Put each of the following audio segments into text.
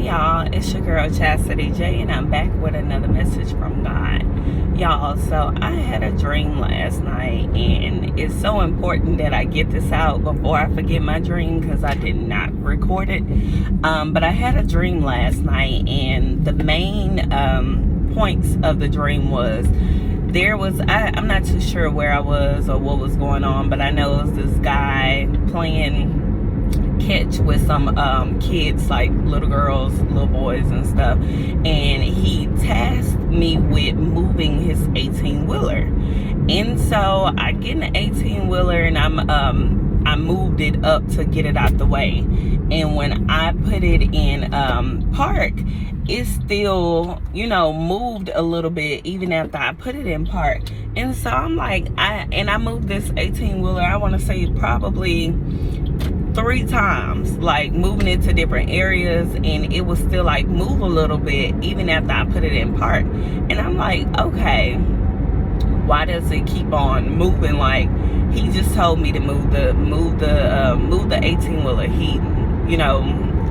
Hey y'all, it's your girl Chastity J, and I'm back with another message from God. Y'all, so I had a dream last night, and it's so important that I get this out before I forget my dream because I did not record it. But I had a dream last night, and the main points of the dream was I'm not too sure where I was or what was going on, but I know it was this guy playing catch with some kids, like little girls, little boys and stuff, and he tasked me with moving his 18-wheeler. And so I get an 18-wheeler and I moved it up to get it out the way, and when I put it in park, it still, moved a little bit even after I put it in park. And so I'm like, I moved this 18-wheeler, I want to say probably 3 times, like moving it to different areas, and it was still like move a little bit even after I put it in park. And I'm like, okay, why does it keep on moving? Like, he just told me to move the 18-wheeler.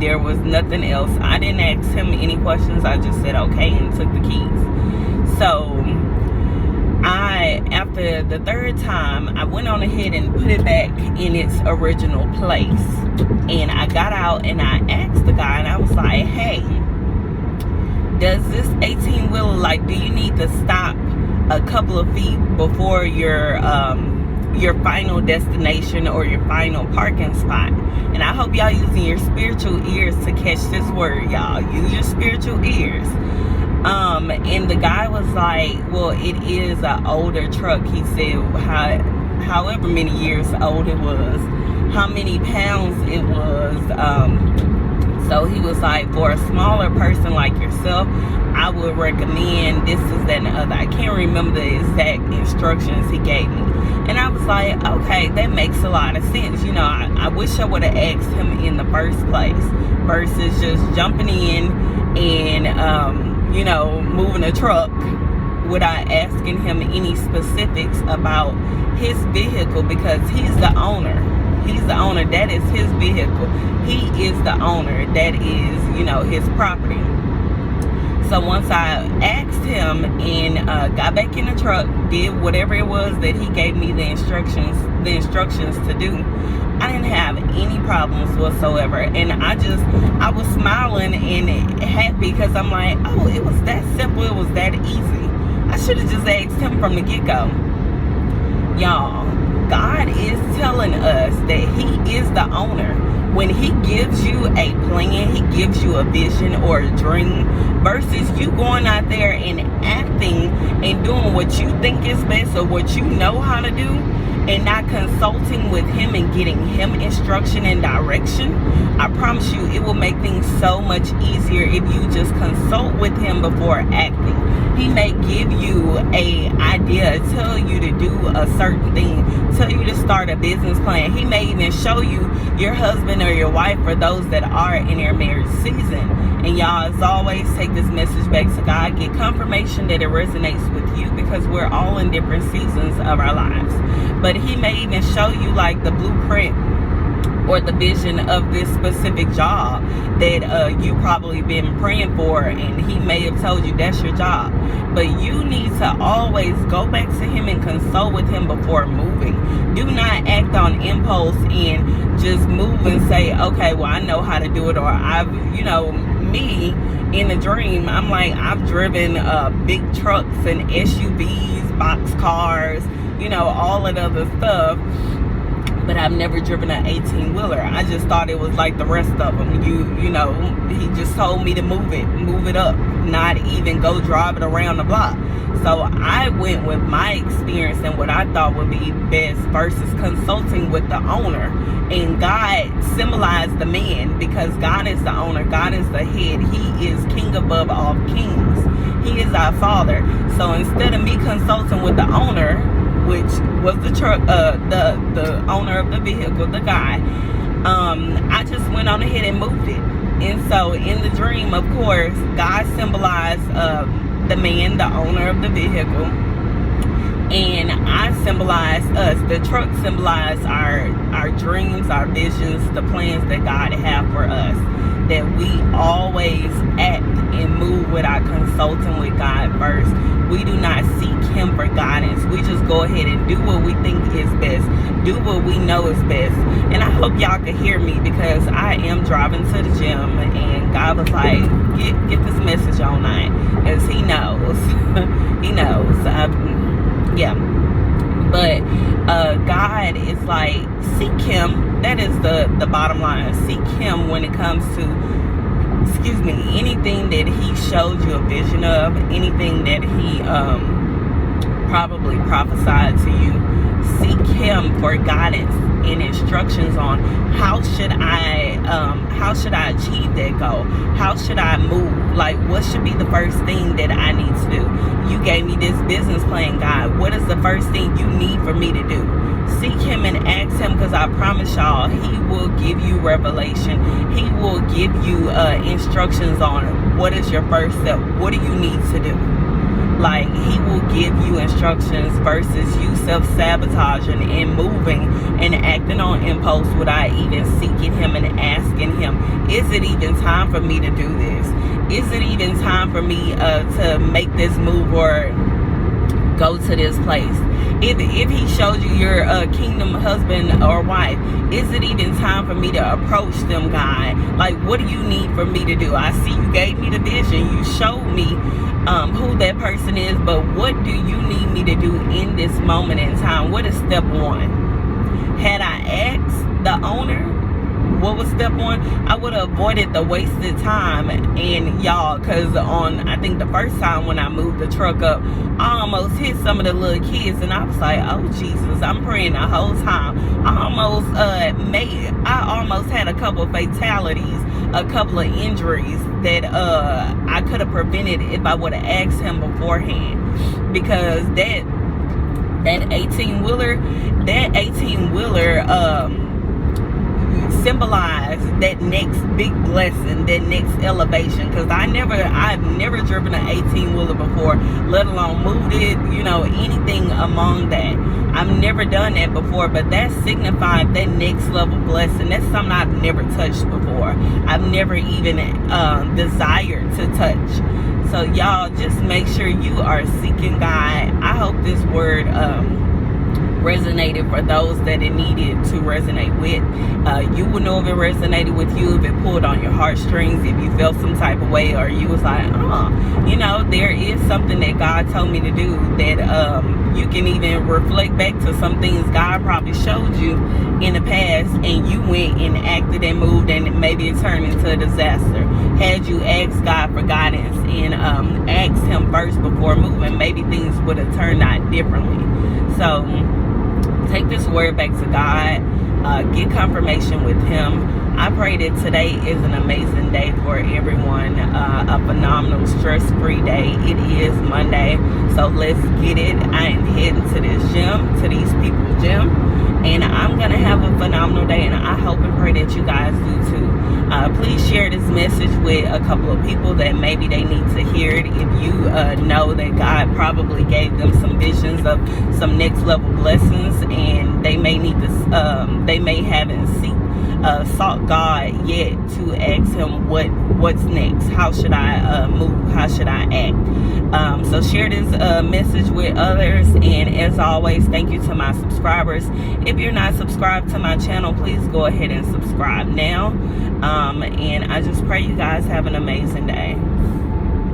There was nothing else. I didn't ask him any questions. I just said okay and took the keys. So after the 3rd time, I went on ahead and put it back in its original place. And I got out and I asked the guy, and I was like, hey, does this 18-wheeler, like, do you need to stop a couple of feet before your final destination or your final parking spot? And I hope y'all using your spiritual ears to catch this word, y'all. Use your spiritual ears. And the guy was like, well, it is an older truck. He said however many years old it was, how many pounds it was. So he was like, for a smaller person like yourself, I would recommend this, is that, and the other. I can't remember the exact instructions he gave me. And I was like, okay, that makes a lot of sense. I wish I would have asked him in the first place versus just jumping in and, moving a truck without asking him any specifics about his vehicle, because he's the owner. He's the owner. That is his vehicle. He is the owner. That is, his property. So once I asked him and got back in the truck, did whatever it was that he gave me the instructions to do, I didn't have any problems whatsoever. And I was smiling and happy because I'm like, oh, it was that simple. It was that easy. I should have just asked him from the get-go. Y'all, God is telling us that he is the owner. When he gives you a plan, he gives you a vision or a dream, versus you going out there and acting and doing what you think is best or what you know how to do, and not consulting with him and getting him instruction and direction. I promise you, it will make things so much easier if you just consult with him before acting. He may give you an idea, tell you to do a certain thing, tell you to start a business plan. He may even show you your husband or your wife, for those that are in their marriage season. And y'all, as always, take this message back to God. Get confirmation that it resonates with you, because we're all in different seasons of our lives. But he may even show you like the blueprint or the vision of this specific job that you probably been praying for, and he may have told you that's your job. But you need to always go back to him and consult with him before moving. Do not act on impulse and just move and say, okay, well, I know how to do it. Or me in a dream, I'm like, I've driven big trucks and SUVs, box cars, all of the other stuff, but I've never driven an 18-wheeler. I just thought it was like the rest of them. He just told me to move it up, not even go drive it around the block. So I went with my experience and what I thought would be best versus consulting with the owner. And God symbolized the man, because God is the owner. God is the head. He is king above all kings. He is our father. So instead of me consulting with the owner, which was the truck, the owner of the vehicle, the guy, I just went on ahead and moved it. And so in the dream, of course, God symbolized the man, the owner of the vehicle. And I symbolize us. The truck symbolize our dreams, our visions, the plans that God have for us. That we always act and move without consulting with God first. We do not seek Him for guidance. We just go ahead and do what we think is best. Do what we know is best. And I hope y'all can hear me, because I am driving to the gym, and God was like, get this message online, because He knows. He knows. Yeah. But God is like, seek Him. That is the bottom line. Seek Him when it comes to, anything that He showed you a vision of, anything that He probably prophesied to you. Seek Him for guidance and instructions on how should I achieve that goal? How should I move? Like, what should be the first thing that I need to do? You gave me this business plan, God. What is the first thing you need for me to do? Seek Him and ask Him, because I promise y'all, He will give you revelation. He will give you instructions on what is your first step. What do you need to do? Like, He will give you instructions versus you self-sabotaging and moving and acting on impulse without even seeking Him and asking Him, is it even time for me to do this? Is it even time for me to make this move or go to this place? If He showed you your kingdom husband or wife, is it even time for me to approach them, God? Like, what do you need for me to do? I see you gave me the vision. You showed me who that person is, but what do you need me to do in this moment in time? What is step one? Had I asked the owner what was step one, I would have avoided the wasted time. And y'all, because on, I think the first time when I moved the truck up, I almost hit some of the little kids, and I was like, oh Jesus, I'm praying the whole time. I almost had a couple of fatalities, a couple of injuries that I could have prevented if I would have asked Him beforehand. Because that 18-wheeler symbolize that next big blessing, that next elevation. Because I've never driven an 18-wheeler before, let alone moved it, anything among that. I've never done that before, but that signified that next level blessing. That's something I've never touched before. I've never even desired to touch. So y'all, just make sure you are seeking God. I hope this word resonated for those that it needed to resonate with. You will know if it resonated with you, if it pulled on your heartstrings, if you felt some type of way, or you was like, there is something that God told me to do, that you can even reflect back to some things God probably showed you in the past, and you went and acted and moved, and maybe it turned into a disaster. Had you asked God for guidance and asked Him first before moving, maybe things would have turned out differently. So take this word back to God. Get confirmation with Him. I pray that today is an amazing day for everyone. A phenomenal stress-free day. It is Monday, so let's get it. I am heading to this gym, to these people's gym, and I'm going to have a phenomenal day, and I hope and pray that you guys do too. Please share this message with a couple of people that maybe they need to hear it. If you know that God probably gave them some visions of some next level blessings, and they may need to, they may haven't sought God yet to ask Him what's next. How should I move? How should I act? So share this message with others, and as always, thank you to my subscribers. If you're not subscribed to my channel, please go ahead and subscribe now. And I just pray you guys have an amazing day.